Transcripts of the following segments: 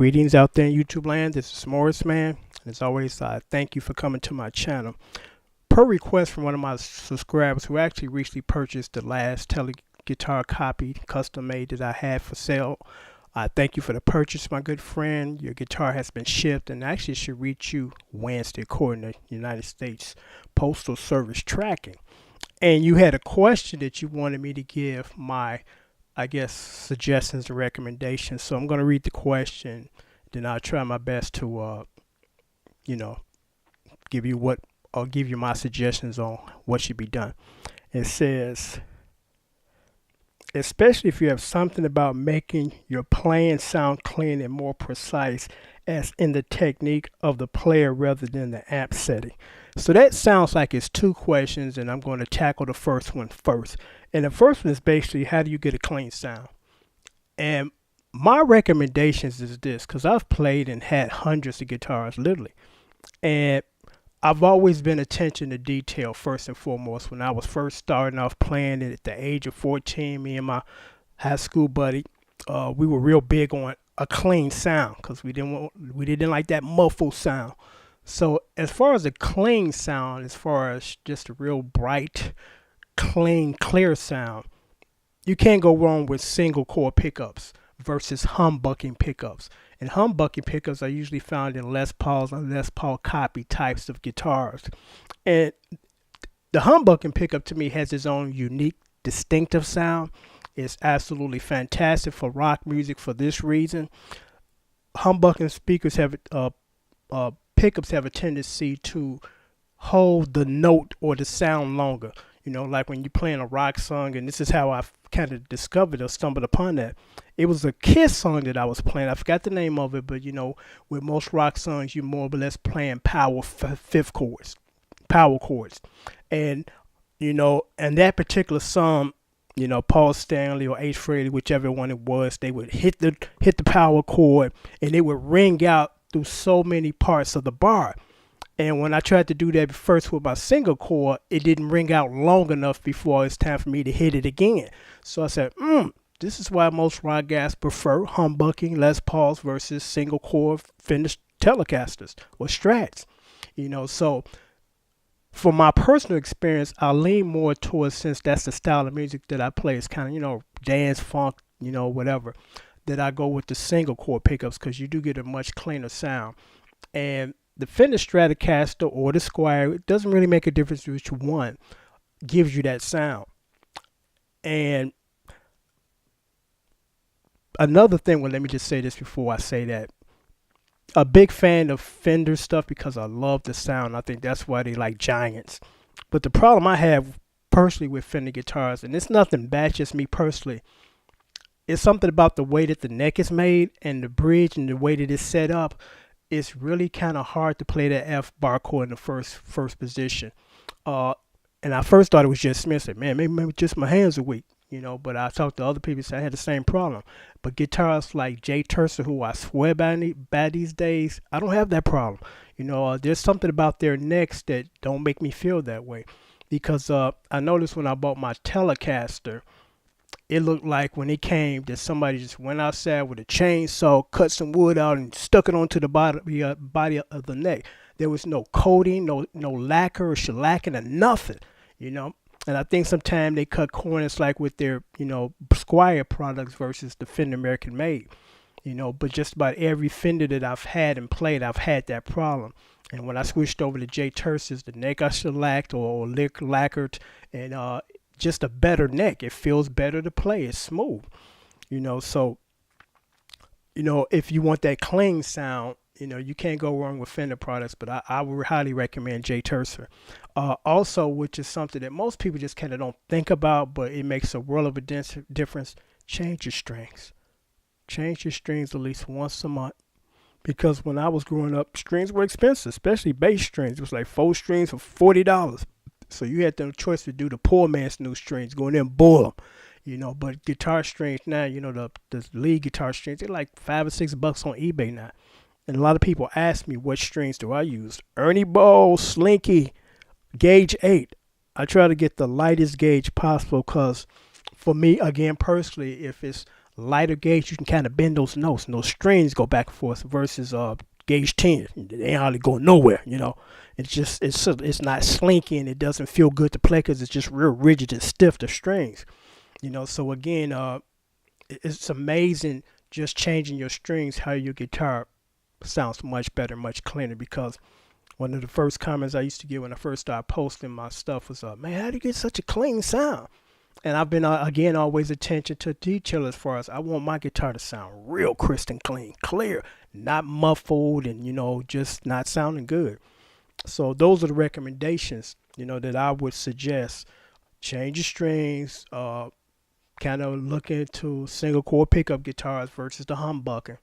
Greetings out there in YouTube land. This is Morris Man. And as always, thank you for coming to my channel. Per request from one of my subscribers who actually recently purchased the last tele guitar copy, custom made, that I had for sale. Thank you for the purchase, my good friend. Your guitar has been shipped and actually should reach you Wednesday according to United States Postal Service tracking. And you had a question that you wanted me to give my, I guess, suggestions and recommendations. So I'm going to read the question, then I'll try my best to, give you my suggestions on what should be done. It says, especially if you have something about making your playing sound clean and more precise, as in the technique of the player rather than the amp setting. So that sounds like it's two questions, and I'm going to tackle the first one first. And the first one is basically, how do you get a clean sound? And my recommendations is this, because I've played and had hundreds of guitars, literally. And I've always been attention to detail first and foremost. When I was first starting off playing it at the age of 14, me and my high school buddy, we were real big on a clean sound because we didn't like that muffled sound. So as far as a clean sound, as far as just a real bright, clean, clear sound, you can't go wrong with single chord pickups versus humbucking pickups. And humbucking pickups are usually found in Les Pauls and Les Paul copy types of guitars. And the humbucking pickup to me has its own unique, distinctive sound. It's absolutely fantastic for rock music for this reason. Humbucking speakers have pickups have a tendency to hold the note or the sound longer. Like when you're playing a rock song, and this is how I kind of discovered or stumbled upon that. It was a Kiss song that I was playing. I forgot the name of it, but with most rock songs, you're more or less playing power fifth chords, power chords. And, and that particular song, Paul Stanley or Ace Frehley, whichever one it was, they would hit the power chord and it would ring out through so many parts of the bar. And when I tried to do that first with my single chord, it didn't ring out long enough before it's time for me to hit it again. So I said, this is why most rock guys prefer humbucking Les Pauls versus single chord finished Telecasters or Strats. So for my personal experience, I lean more towards, since that's the style of music that I play, it's kind of, dance, funk, whatever, that I go with the single chord pickups because you do get a much cleaner sound. And the Fender Stratocaster or the Squire, it doesn't really make a difference which one gives you that sound. And another thing, well, let me just say this before I say that. A big fan of Fender stuff because I love the sound. I think that's why they like giants. But the problem I have personally with Fender guitars, and it's nothing bad, just me personally, it's something about the way that the neck is made and the bridge and the way that it's set up. It's really kind of hard to play that F bar chord in the first position. And I first thought it was just me. I said, man, maybe just my hands are weak, but I talked to other people and said I had the same problem. But guitarists like Jay Tercer, who I swear by these days, I don't have that problem. There's something about their necks that don't make me feel that way. Because I noticed when I bought my Telecaster, it looked like when it came that somebody just went outside with a chainsaw, cut some wood out, and stuck it onto the body of the neck. There was no coating, no lacquer or shellacking or nothing, And I think sometimes they cut corners like with their, Squire products versus the Fender American made, But just about every Fender that I've had and played, I've had that problem. And when I switched over to Jay Tercer's, the neck I shellacked or lacquered, and just a better neck. It feels better to play. It's smooth, So, if you want that clean sound, you can't go wrong with Fender products. But I would highly recommend Jay Tercer. Also, which is something that most people just kind of don't think about, but it makes a world of a difference. Change your strings. Change your strings at least once a month. Because when I was growing up, strings were expensive, especially bass strings. It was like 4 strings for $40. So you had the choice to do the poor man's new strings, go in there and boil them, But guitar strings now, the lead guitar strings, they're like $5 or $6 on eBay now. And a lot of people ask me, what strings do I use? Ernie Ball, Slinky, Gauge 8. I try to get the lightest gauge possible because for me, again, personally, if it's lighter gauge, you can kind of bend those notes and those strings go back and forth versus gauge 10. They ain't hardly going nowhere, you know. It's not slinky and it doesn't feel good to play because it's just real rigid and stiff, the strings, you know. So again, it's amazing just changing your strings how your guitar sounds much better, much cleaner. Because one of the first comments I used to get when I first started posting my stuff was, "Man, how do you get such a clean sound?" And I've been again always attention to detail as far as I want my guitar to sound real crisp and clean, clear, not muffled, and just not sounding good. So those are the recommendations that I would suggest. Change your strings. Kind of look into single cord pickup guitars versus the humbucker,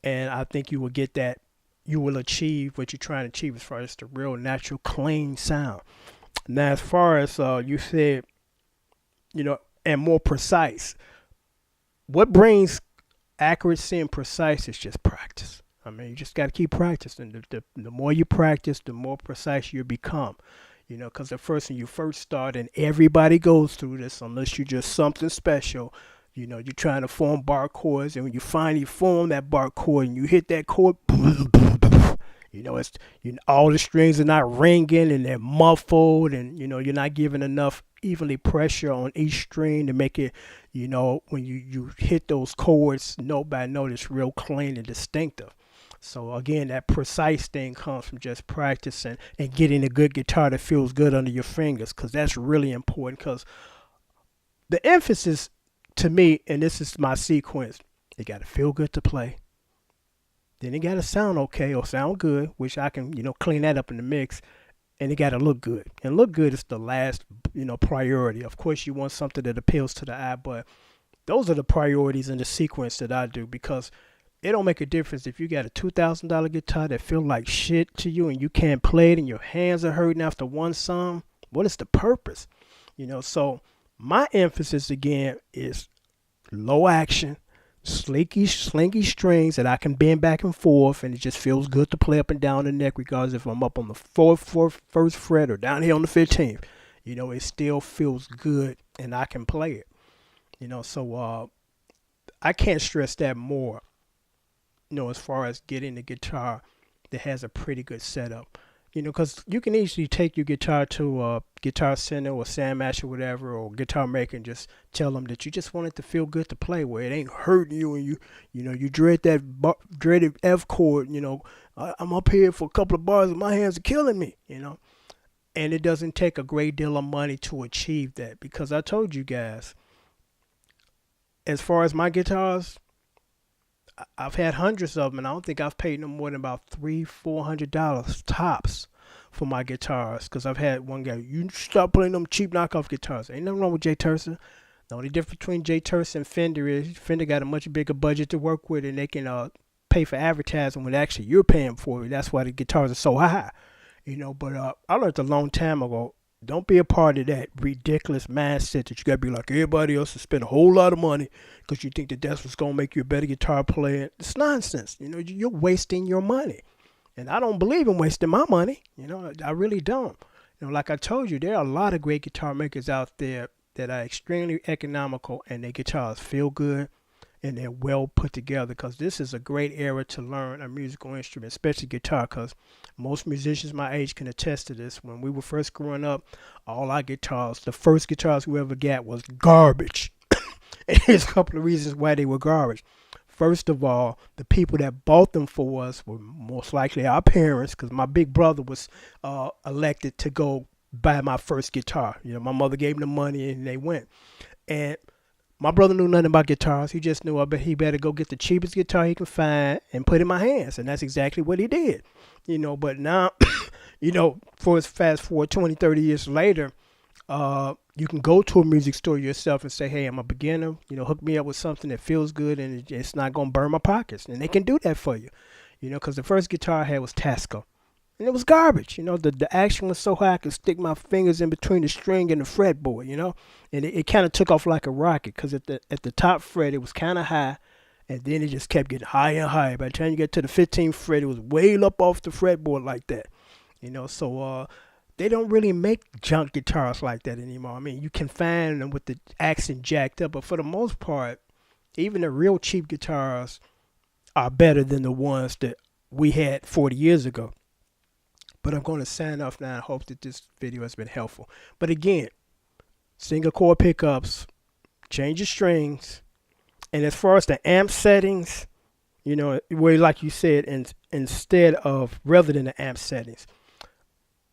and I think you will get that. You will achieve what you're trying to achieve as far as the real natural clean sound. Now, as far as you said, and more precise. What brings accuracy and precise is just practice. I mean, you just got to keep practicing. The more you practice, the more precise you become. Because at first, when you first start, and everybody goes through this, unless you're just something special, you're trying to form bar chords, and when you finally form that bar chord and you hit that chord, it's all the strings are not ringing and they're muffled, and you're not giving enough evenly pressure on each string to make it, when you hit those chords note by note, it's real clean and distinctive. So again, that precise thing comes from just practicing and getting a good guitar that feels good under your fingers, because that's really important. Because the emphasis to me, and this is my sequence, it got to feel good to play. Then it got to sound okay or sound good, which I can, clean that up in the mix. And it got to look good. And look good is the last, priority. Of course, you want something that appeals to the eye, but those are the priorities in the sequence that I do, because it don't make a difference if you got a $2,000 guitar that feel like shit to you and you can't play it and your hands are hurting after one song. What is the purpose? So my emphasis again is low action, slinky strings that I can bend back and forth, and it just feels good to play up and down the neck, regardless if I'm up on the first fret or down here on the 15th. It still feels good, and I can play it. So I can't stress that more. As far as getting a guitar that has a pretty good setup. Because you can easily take your guitar to a Guitar Center or Sandmaster or whatever, or Guitar Maker, and just tell them that you just want it to feel good to play, where it ain't hurting you, and you dread that dreaded F chord. I'm up here for a couple of bars and my hands are killing me. And it doesn't take a great deal of money to achieve that, because I told you guys, as far as my guitars, I've had hundreds of them, and I don't think I've paid no more than about $300-400 tops for my guitars. Because I've had one guy, you stop playing them cheap knockoff guitars. Ain't nothing wrong with Jay Tersa. The only difference between Jay Tersa and Fender is Fender got a much bigger budget to work with, and they can pay for advertising when actually you're paying for it. That's why the guitars are so high. But I learned a long time ago, don't be a part of that ridiculous mindset that you got to be like everybody else and spend a whole lot of money because you think that that's what's going to make you a better guitar player. It's nonsense. You're wasting your money. And I don't believe in wasting my money. I really don't. Like I told you, there are a lot of great guitar makers out there that are extremely economical, and their guitars feel good and they're well put together, because this is a great era to learn a musical instrument, especially guitar, because most musicians my age can attest to this. When we were first growing up, all our guitars, the first guitars we ever got, was garbage. And here's a couple of reasons why they were garbage. First of all, the people that bought them for us were most likely our parents, because my big brother was elected to go buy my first guitar. My mother gave him the money and they went. And my brother knew nothing about guitars. He just knew he better go get the cheapest guitar he can find and put it in my hands. And that's exactly what he did. But now, for us fast forward 20, 30 years later, you can go to a music store yourself and say, hey, I'm a beginner. Hook me up with something that feels good and it's not going to burn my pockets. And they can do that for you. Because the first guitar I had was Tasco. And it was garbage. The action was so high I could stick my fingers in between the string and the fretboard, and it kind of took off like a rocket, because at the top fret it was kind of high, and then it just kept getting higher and higher. By the time you get to the 15th fret, it was way up off the fretboard like that, So they don't really make junk guitars like that anymore. I mean, you can find them with the accent jacked up, but for the most part, Even the real cheap guitars are better than the ones that we had 40 years ago. But I'm going to sign off now. I hope that this video has been helpful. But again, single coil pickups, change your strings, and as far as the amp settings, where like you said, instead of rather than the amp settings,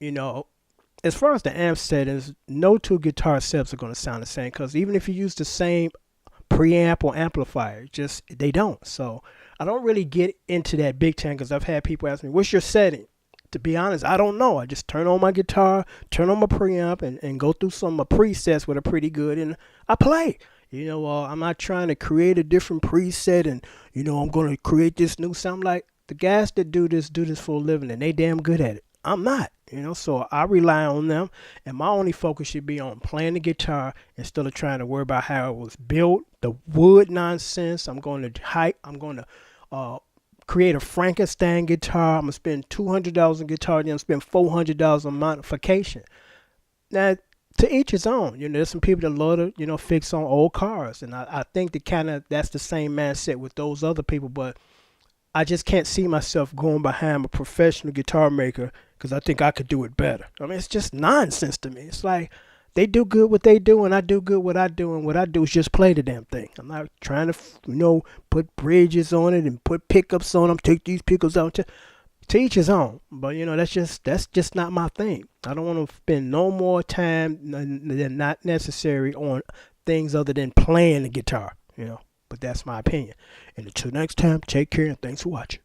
you know, as far as the amp settings, no two guitar setups are going to sound the same because even if you use the same preamp or amplifier, just they don't. So I don't really get into that big time because I've had people ask me, "What's your setting?" To be honest, I don't know. I just turn on my guitar, turn on my preamp, and go through some of my presets that are pretty good, and I play. I'm not trying to create a different preset, and I'm going to create this new sound. Like the guys that do this for a living, and they damn good at it. I'm not. So I rely on them, and my only focus should be on playing the guitar instead of trying to worry about how it was built, the wood nonsense. I'm going to create a Frankenstein guitar. I'm going to spend $200 on guitar, then spend $400 on modification. Now, to each his own. There's some people that love to, fix on old cars, and I think that's the same mindset with those other people, but I just can't see myself going behind a professional guitar maker because I think I could do it better. I mean, it's just nonsense to me. It's like they do good what they do, and I do good what I do, and what I do is just play the damn thing. I'm not trying to, put bridges on it and put pickups on them, take these pickups out. To each his own. But, that's just not my thing. I don't want to spend no more time than not necessary on things other than playing the guitar, But that's my opinion. And until next time, take care and thanks for watching.